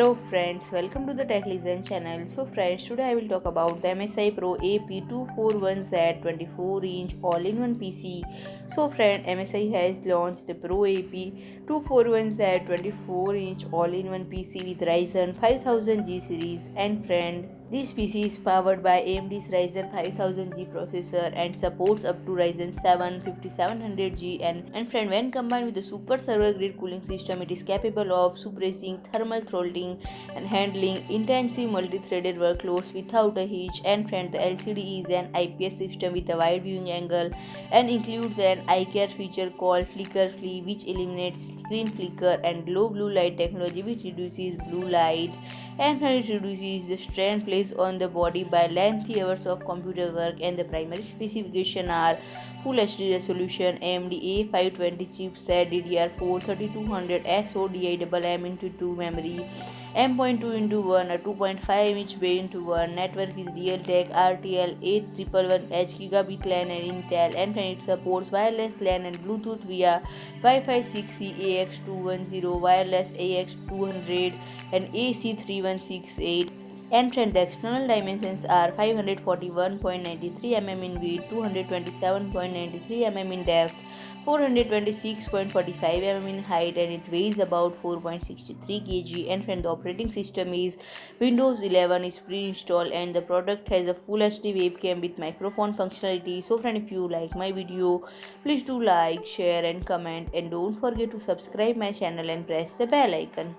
Hello friends, welcome to the Tech Listen channel. So friends, today I will talk about the MSI PRO AP241Z 24-inch all-in-one PC. So friend, MSI has launched the PRO AP241Z 24-inch all-in-one PC with Ryzen 5000G series, and friend, this PC is powered by AMD's Ryzen 5000G processor and supports up to Ryzen 7 5700G, and friend, when combined with the super server grade cooling system, it is capable of suppressing thermal throttling and handling intensive multi-threaded workloads without a hitch. And friend, the LCD is an IPS system with a wide viewing angle and includes an eye care feature called flicker free, which eliminates screen flicker, and low blue light technology, which reduces blue light and it reduces the strain placed on the body by lengthy hours of computer work. And the primary specification are Full HD resolution, AMD A520 chipset, DDR4-3200 SO-DIMMx2 memory, M.2 into 1, a 2.5-inch bay into 1. Network is Realtek RTL8111H, gigabit LAN and Intel, and it supports wireless LAN and Bluetooth via Wi-Fi 6E AX210, wireless AX200, and AC3168. And friend, the external dimensions are 541.93 mm in width, 227.93 mm in depth, 426.45 mm in height, and it weighs about 4.63 kg. And friend, the operating system is Windows 11 is pre-installed, and the product has a full HD webcam with microphone functionality. So friend, if you like my video, please do like, share and comment, and don't forget to subscribe my channel and press the bell icon.